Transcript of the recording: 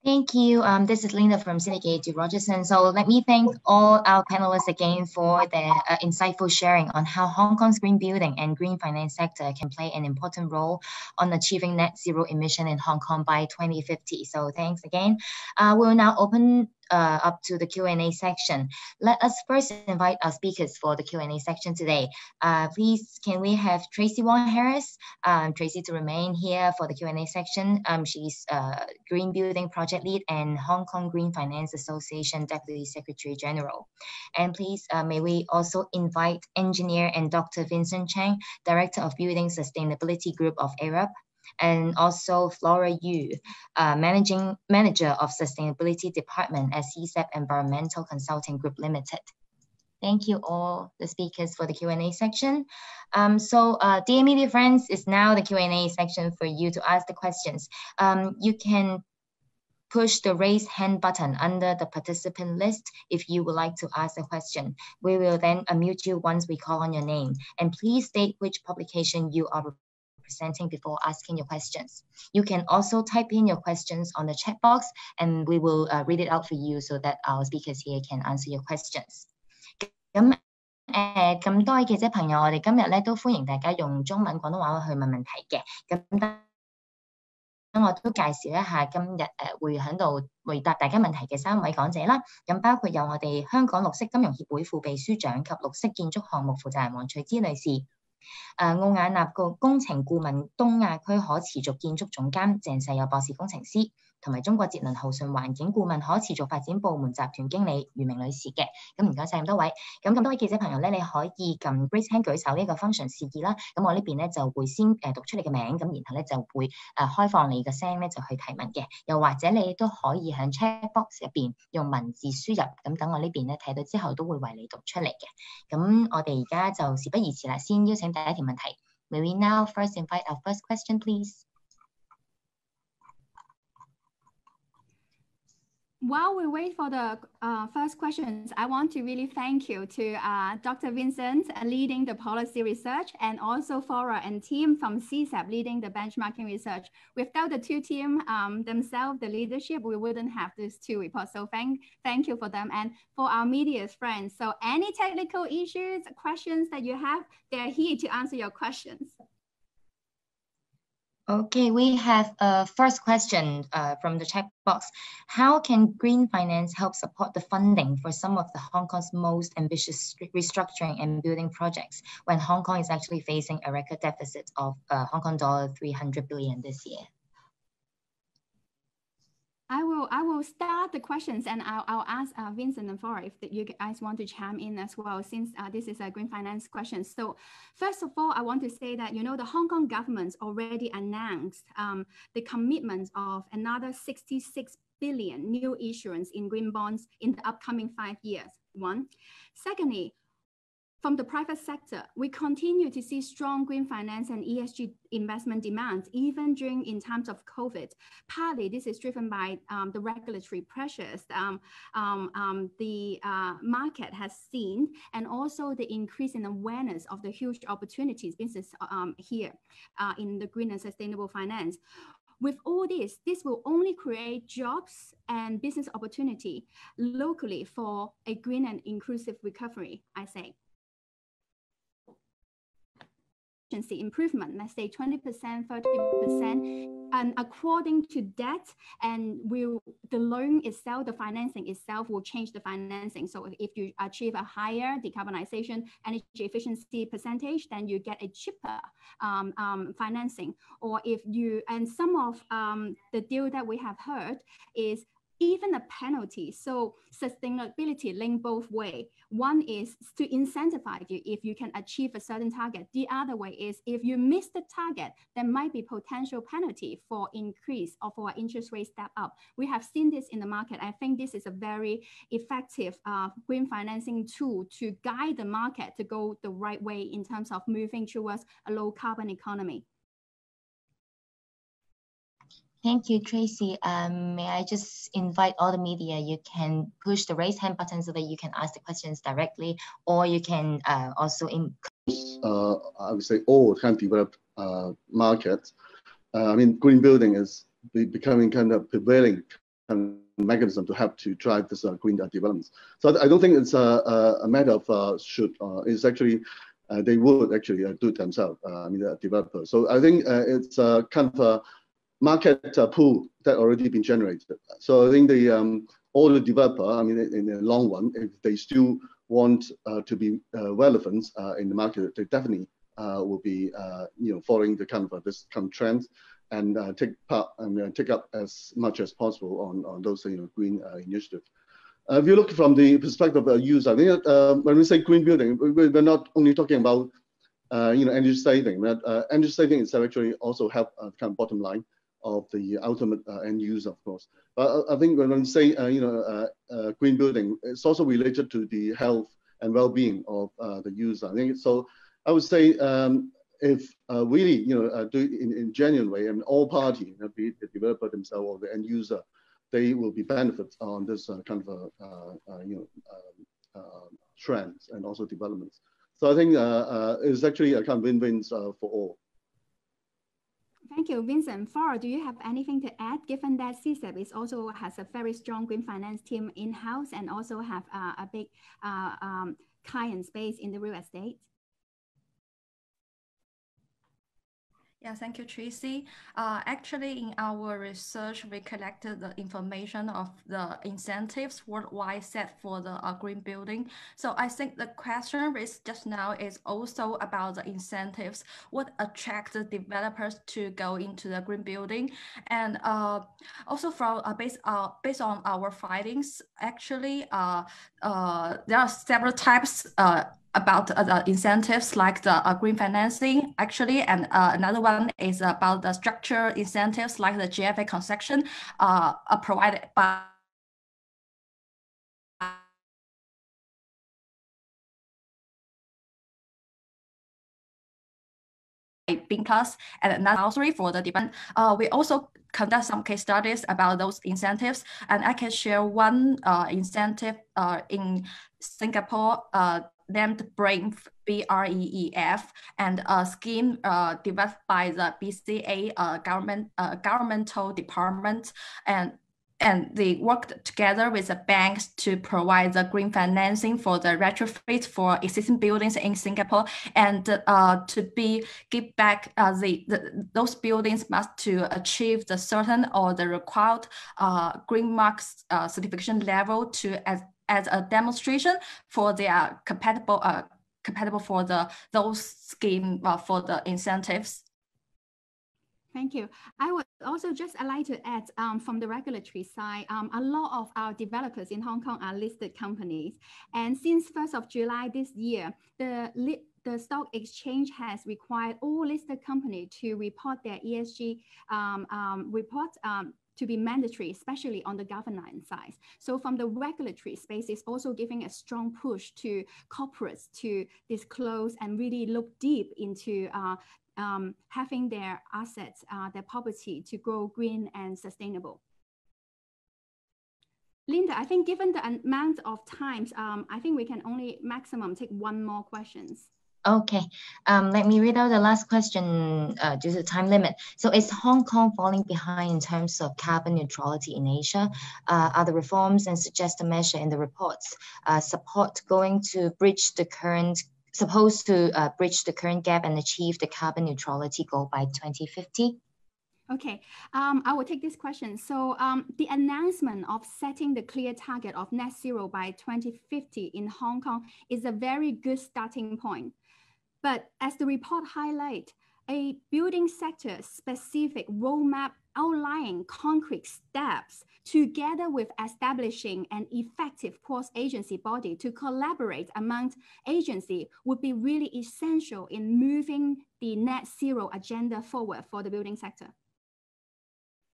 Thank you. This is Linda from Syndicate to Rogerson. So let me thank all our panelists again for their insightful sharing on how Hong Kong's green building and green finance sector can play an important role on achieving net zero emission in Hong Kong by 2050. So thanks again. We'll now open up to the Q&A section. Let us first invite our speakers for the Q&A section today. Please, can we have Tracy Wong Harris, Tracy to remain here for the Q&A section. She's Green Building Project Lead and Hong Kong Green Finance Association Deputy Secretary General. And please, may we also invite Engineer and Dr. Vincent Cheng, Director of Building Sustainability Group of Arup, and also Flora Yu, Manager of Sustainability Department at CECEP Environmental Consulting Group Limited. Thank you all the speakers for the Q&A section. Dear media friends, it's now the Q&A section for you to ask the questions. You can push the raise hand button under the participant list if you would like to ask a question. We will then unmute you once we call on your name. And please state which publication you are representing before asking your questions. You can also type in your questions on the chat box and we will read it out for you so that our speakers here can answer your questions. 咁多位記者朋友，我哋今日咧都歡迎大家用中文、廣東話去問問題嘅。咁我都介紹一下今日會喺度回答大家問題嘅3位講者啦。咁包括有我哋香港綠色金融協會副秘書長及綠色建築項目負責人黃翠芝女士。奧雅納工程顧問東亞區可持續建築總監鄭世友博士工程師，同埋中國節能浩順環境顧問可持續發展部門集團經理余明女士嘅。咁唔該晒咁多位。咁多位記者朋友咧，你可以撳 raise hand 舉手呢個 function 示意啦。咁我呢邊咧就會先讀出你嘅名，咁然後咧就會開放你嘅聲咧就去提問嘅。又或者你都可以喺 chat box 入邊用文字輸入，咁等我呢邊咧睇到之後都會為你讀出嚟嘅。咁我哋而家就事不宜遲啦，先邀請第一條問題。May we now first invite our first question, please? While we wait for the first questions, I want to really thank you to Dr. Vincent leading the policy research and also Flora and team from CECEP leading the benchmarking research. Without the two team themselves, the leadership, we wouldn't have these two reports. So thank you for them and for our media friends. So any technical issues, questions that you have, they're here to answer your questions. Okay, we have a first question from the chat box. How can green finance help support the funding for some of the Hong Kong's most ambitious restructuring and building projects when Hong Kong is actually facing a record deficit of Hong Kong $300 billion this year? I will start the questions and I'll ask Vincent and Flora if you guys want to chime in as well, since this is a green finance question. So first of all, I want to say that, you know, the Hong Kong government already announced the commitment of another 66 billion new issuance in green bonds in the upcoming 5 years. One. Secondly, from the private sector, we continue to see strong green finance and ESG investment demands, even in times of COVID. Partly, this is driven by the regulatory pressures the market has seen, and also the increase in awareness of the huge opportunities business here in the green and sustainable finance. With all this will only create jobs and business opportunity locally for a green and inclusive recovery, I say. Improvement, let's say 20%, 30%, and according to that, and the loan itself, the financing itself will change the financing. So if you achieve a higher decarbonization energy efficiency percentage, then you get a cheaper financing. Or if you, and some of the deal that we have heard is even a penalty. So sustainability link both way. One is to incentivize you if you can achieve a certain target. The other way is if you miss the target, there might be potential penalty for increase or for interest rate step up. We have seen this in the market. I think this is a very effective green financing tool to guide the market to go the right way in terms of moving towards a low carbon economy. Thank you, Tracy. May I just invite all the media, you can push the raise hand button so that you can ask the questions directly, or you can also I would say all kind of developed markets. I mean, green building is becoming kind of prevailing kind of mechanism to help to drive this green developments. So I don't think it's a matter of should. It's actually they would actually do it themselves. I mean, the developers. So I think it's kind of a market pool that already been generated. So I think the all the developer, I mean, in the long run, if they still want to be relevant in the market, they definitely will be following the kind of this kind of trend and take part and take up as much as possible on those green initiatives. If you look from the perspective of use, I think when we say green building, we're not only talking about energy saving. But energy saving is actually also help kind of bottom line of the ultimate end user, of course. But I think when we say green building, it's also related to the health and well-being of the user. I think so. I would say if really do it in genuine way, and all parties, be it the developer themselves or the end user, they will be benefits on this kind of trends and also developments. So I think it's actually a kind of win-wins for all. Thank you, Vincent. Flora, do you have anything to add, given that CECEP is also has a very strong green finance team in-house and also have a big client base in the real estate? Yeah, thank you, Tracy. Actually, in our research, we collected the information of the incentives worldwide set for the green building. So I think the question raised just now is also about the incentives, what attracts the developers to go into the green building. And also from based on our findings, actually, there are several types about the incentives like the green financing actually, and another one is about the structural incentives like the GFA concession provided by Binkas and another for the demand. We also conduct some case studies about those incentives, and I can share one incentive in Singapore named BREEF, BREEF, and a scheme developed by the BCA governmental department, and they worked together with the banks to provide the green financing for the retrofit for existing buildings in Singapore, and to give back those buildings must to achieve the certain or the required green marks certification level to as a demonstration for their compatible for those scheme for the incentives. Thank you. I would also just like to add from the regulatory side, a lot of our developers in Hong Kong are listed companies. And since 1st of July this year, the stock exchange has required all listed companies to report their ESG report to be mandatory, especially on the governance side. So from the regulatory space, it's also giving a strong push to corporates to disclose and really look deep into having their assets, their property to grow green and sustainable. Linda, I think given the amount of times, I think we can only maximum take one more questions. Okay, let me read out the last question due to time limit. So is Hong Kong falling behind in terms of carbon neutrality in Asia? Are the reforms and suggested measure in the reports supposed to bridge the current gap and achieve the carbon neutrality goal by 2050? Okay, I will take this question. So the announcement of setting the clear target of net zero by 2050 in Hong Kong is a very good starting point. But as the report highlights, a building sector specific roadmap outlining concrete steps together with establishing an effective cross-agency body to collaborate among agencies would be really essential in moving the net zero agenda forward for the building sector.